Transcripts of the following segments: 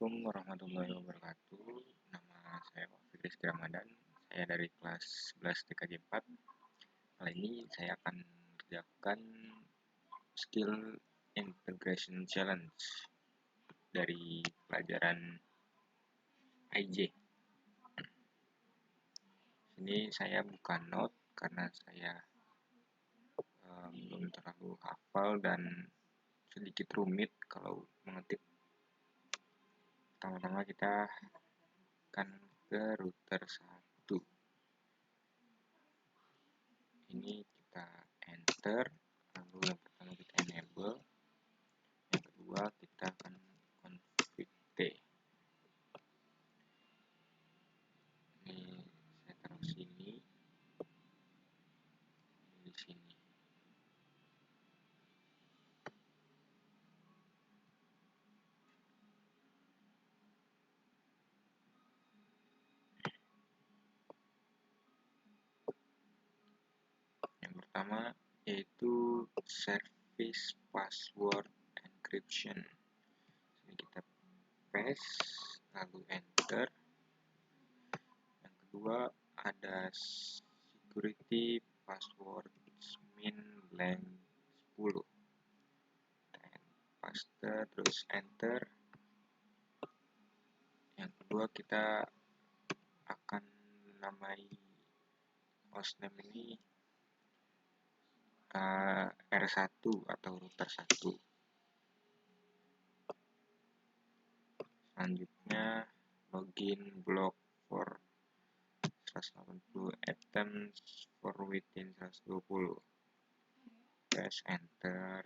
Assalamualaikum warahmatullahi wabarakatuh. Nama saya Fikri Rizky Ramadan. Saya dari kelas 11 TKJ 4. Kali ini saya akan mengerjakan skill integration challenge dari pelajaran IJ. Ini saya buka note karena saya belum terlalu hafal dan sedikit rumit kalau mengetik. Pertama-tama kita akan ke router 1. Ini kita enter, lalu yang pertama kita enable, yang kedua kita akan config T. Ini saya taruh sini, di sini. Yang pertama yaitu service password encryption. Ini kita paste, lalu enter. Yang kedua ada security password min blank 10. Paste terus enter. Yang kedua kita akan menamai hostname ini R1 atau router 1. Selanjutnya login block for 180 items for within 120. Press enter.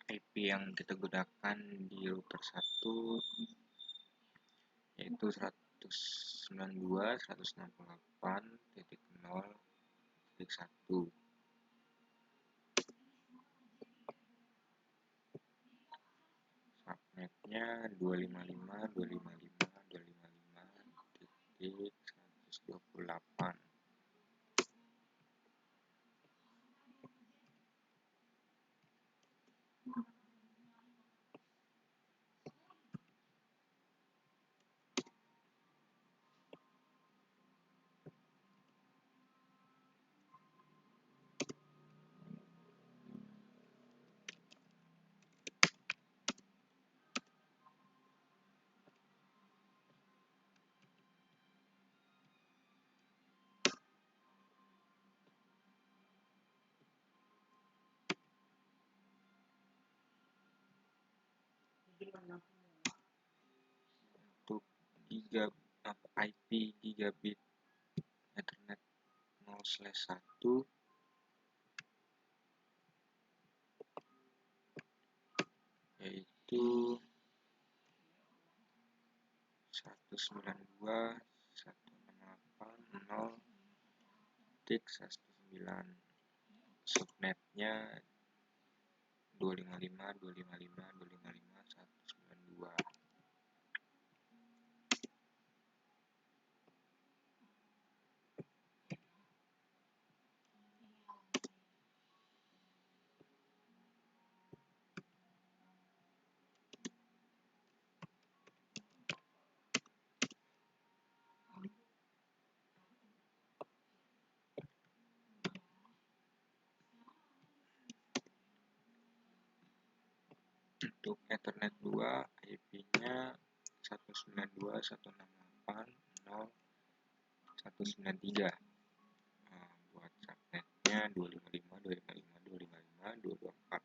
IP yang kita gunakan di router 1 yaitu 192.168.0.1. Subnetnya 255.255.255.128. Untuk IP gigabit Ethernet 0/1 yaitu 192.168.0.19. Subnetnya 255.255.255.192. Untuk Ethernet 2 IP-nya 192.168.0.19. 193. Buat subnetnya 255, 255, 255, 224.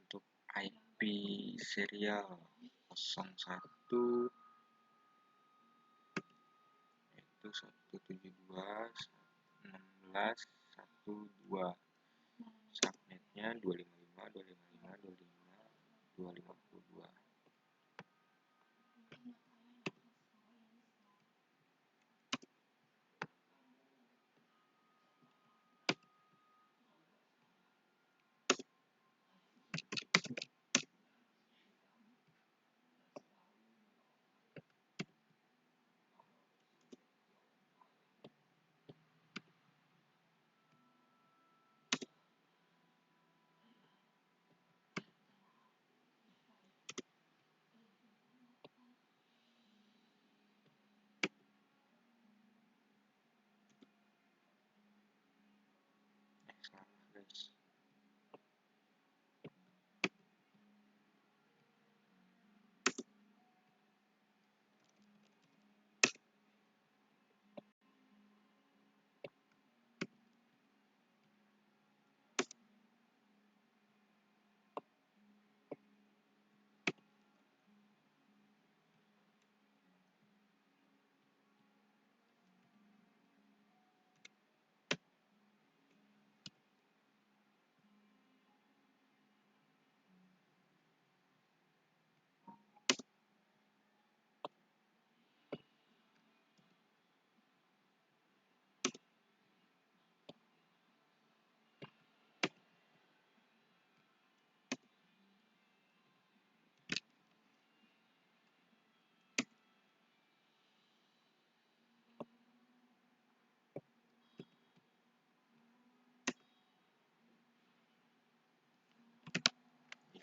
Untuk IP serial 01 itu 172.16.12, subnetnya 255, 255, 255, 252. Salah guys.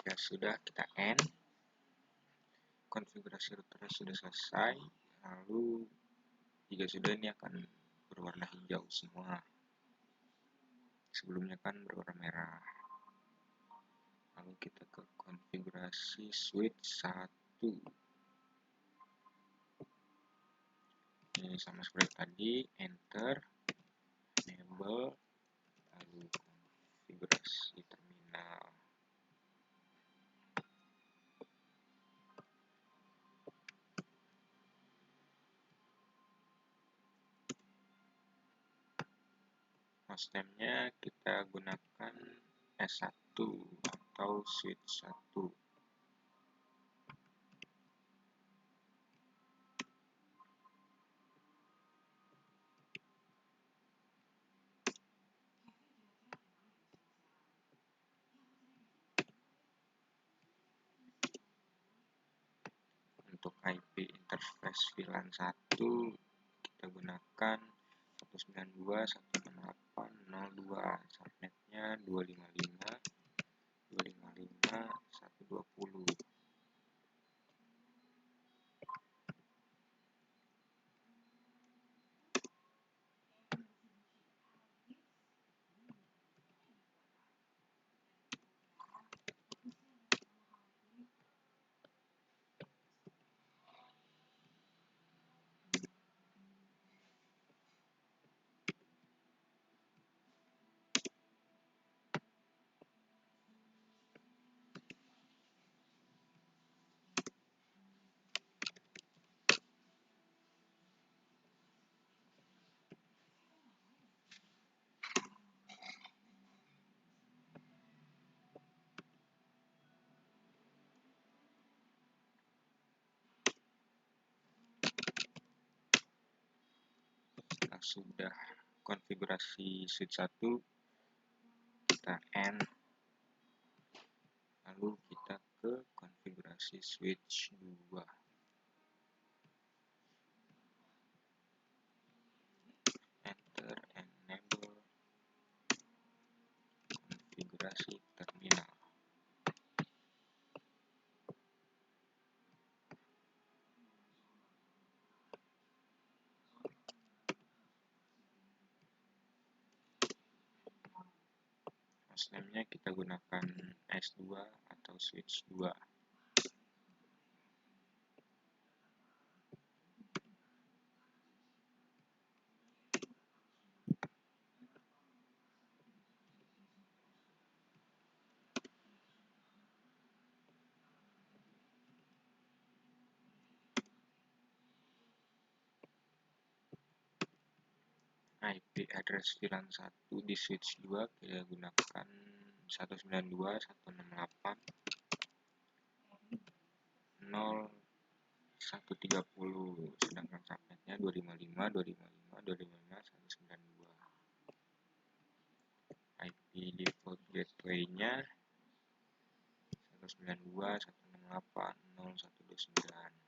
Jika sudah, kita end. Konfigurasi routernya sudah selesai. Lalu jika sudah, ini akan berwarna hijau semua. Sebelumnya kan berwarna merah. Lalu kita ke konfigurasi switch 1. Ini sama seperti tadi, enter, enable, lalu konfigurasi terminal. Hostname-nya kita gunakan S1 atau switch 1. Untuk IP interface VLAN 1 kita gunakan 192.168.02, subnetnya 255, 255, 120. sudah konfigurasi switch 1, kita N, lalu kita ke konfigurasi switch 2. Enter, enable, konfigurasi terminal. Hostname-nya kita gunakan S2 atau switch 2. IP address VLAN 1 di switch 2 kita gunakan 192.168.0.130, sedangkan subnetnya 255.255.255.192. IP default gateway-nya 192.168.0.129.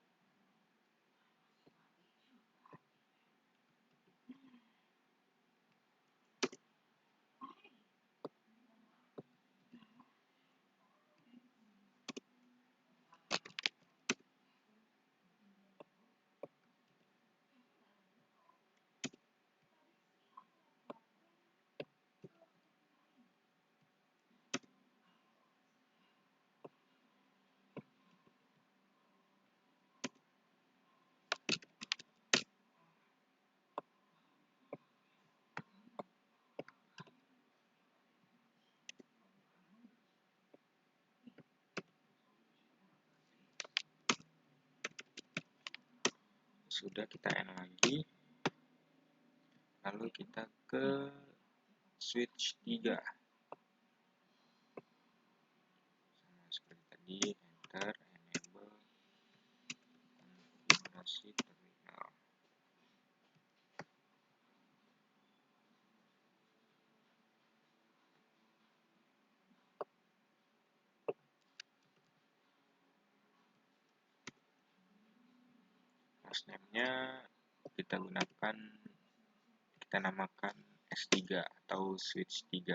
Sudah, kita N lagi, lalu kita ke switch 3. Sama seperti tadi, enter, enable, konfigurasi terminal. Hostname-nya kita namakan S3 atau switch 3.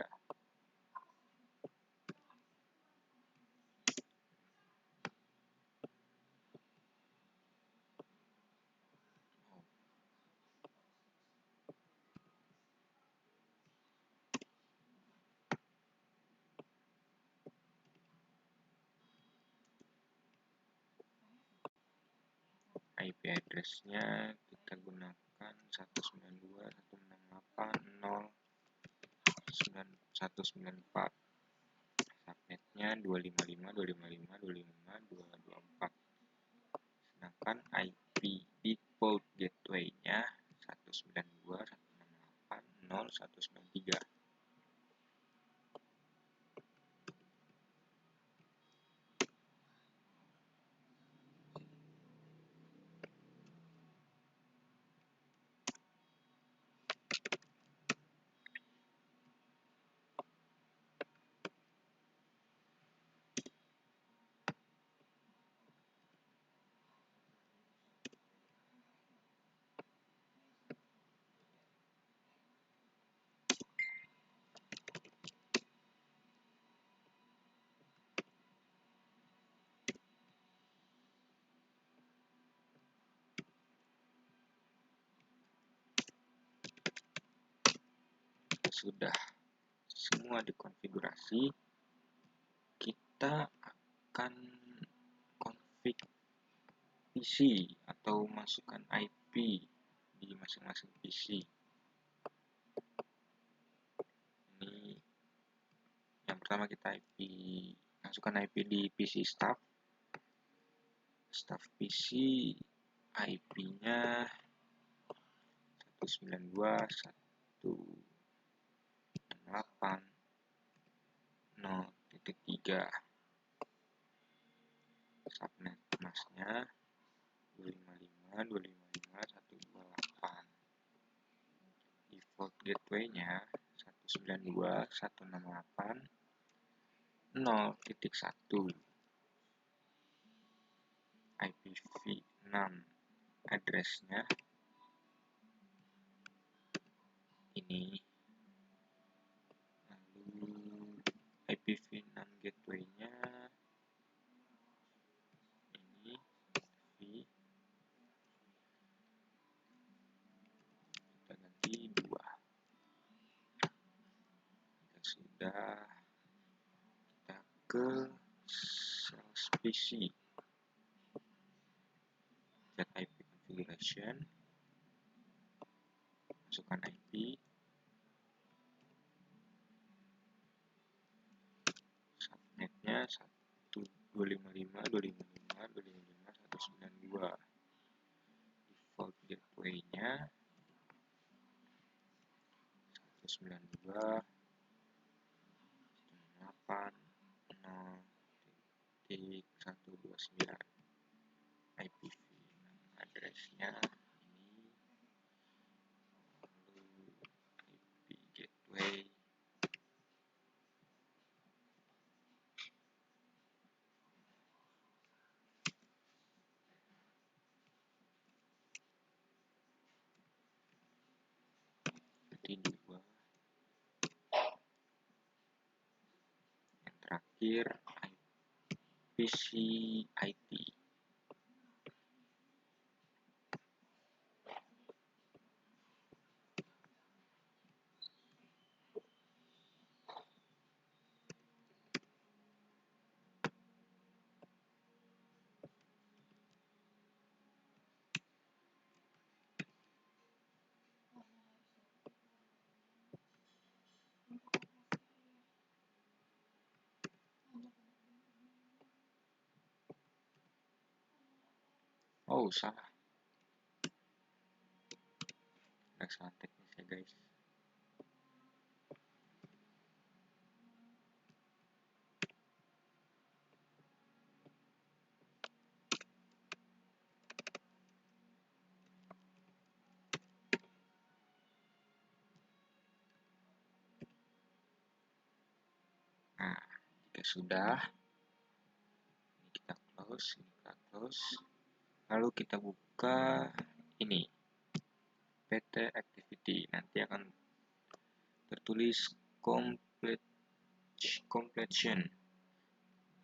IP address-nya kita gunakan 192.168.0.194. Subnetnya 255.255.255.224. Sedangkan IP default gateway-nya 192.168.0.193. Sudah semua dikonfigurasi, kita akan config PC atau masukkan IP di masing-masing PC. Ini yang pertama, kita masukkan IP di PC staff PC, IP-nya 192.168.0.3. Subnet masnya 255.255.128. gateway-nya 192.168.0.1 IPv6 address-nya ini, lalu IPv6 gateway-nya ini, kita ganti 2. Jika sudah, kita ke sales PC, set IP configuration, masukkan IP, subnetnya 1.255.255.255.192, default gateway-nya 192.168.0.129, IPv6 address-nya ini, lalu IP gateway jadi 2, yang terakhir IPCIT. Oh, salah. Ada salah teknis ya guys. Nah, jika sudah, ini kita close, lalu kita buka ini, PT Activity, nanti akan tertulis completion,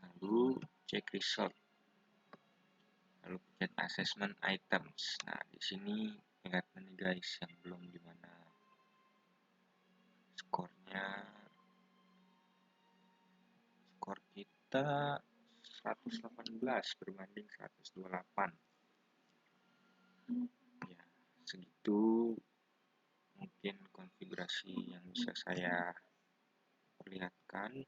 lalu check result, lalu pencet assessment items. Nah, di sini kelihatan nih guys yang belum dimana skornya. Skor kita 118 berbanding 128. Ya, segitu mungkin konfigurasi yang bisa saya perlihatkan.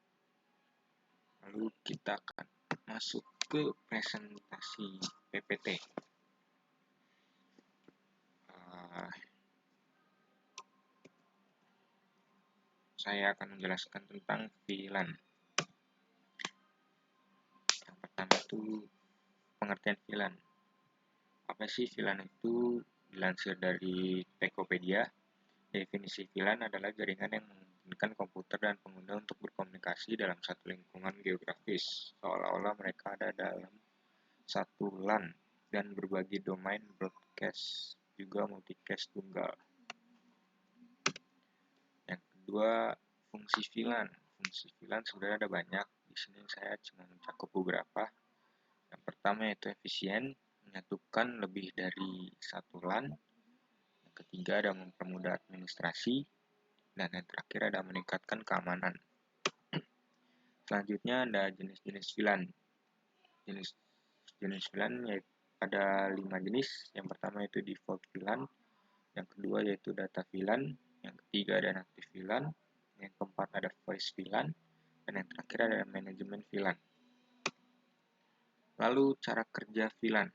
Lalu kita akan masuk ke presentasi PPT. Saya akan menjelaskan tentang VLAN. Yang pertama itu pengertian VLAN. Apa sih VLAN itu? Dilansir dari Tokopedia, definisi VLAN adalah jaringan yang memungkinkan komputer dan pengguna untuk berkomunikasi dalam satu lingkungan geografis, seolah-olah mereka ada dalam satu LAN dan berbagi domain broadcast juga multicast tunggal. Yang kedua, fungsi VLAN. Fungsi VLAN sebenarnya ada banyak. Di sini saya cuma mencakup beberapa. Yang pertama yaitu efisien, menyatukan lebih dari satu LAN. Yang ketiga ada mempermudah administrasi. Dan yang terakhir ada meningkatkan keamanan. Selanjutnya ada jenis-jenis VLAN. Jenis VLAN yaitu ada 5 jenis. Yang pertama yaitu default VLAN. Yang kedua yaitu data VLAN. Yang ketiga ada native VLAN. Yang keempat ada voice VLAN. Dan yang terakhir ada manajemen VLAN. Lalu cara kerja VLAN.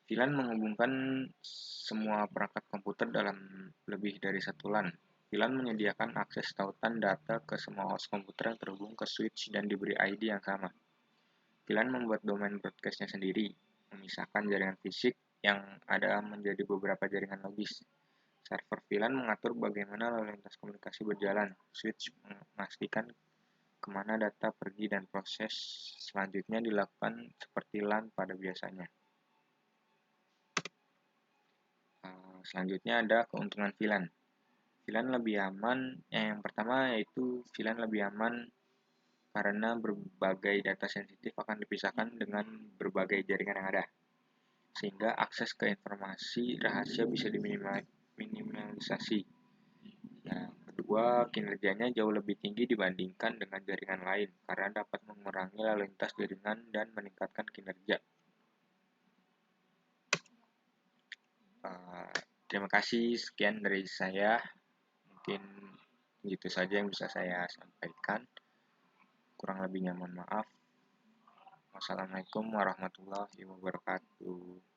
VLAN menghubungkan semua perangkat komputer dalam lebih dari satu LAN. VLAN menyediakan akses tautan data ke semua host komputer yang terhubung ke switch dan diberi ID yang sama. VLAN membuat domain broadcast-nya sendiri, memisahkan jaringan fisik yang ada menjadi beberapa jaringan logis. Server VLAN mengatur bagaimana lalu lintas komunikasi berjalan. Switch memastikan kemana data pergi dan proses selanjutnya dilakukan seperti LAN pada biasanya. Selanjutnya ada keuntungan VLAN. VLAN lebih aman. Yang pertama yaitu VLAN lebih aman karena berbagai data sensitif akan dipisahkan dengan berbagai jaringan yang ada, sehingga akses ke informasi rahasia bisa diminimalisasi. Yang kedua, kinerjanya jauh lebih tinggi dibandingkan dengan jaringan lain karena dapat mengurangi lalu lintas jaringan dan meningkatkan kinerja. Terima kasih, sekian dari saya. Mungkin gitu saja yang bisa saya sampaikan. Kurang lebihnya mohon maaf. Wassalamualaikum warahmatullahi wabarakatuh.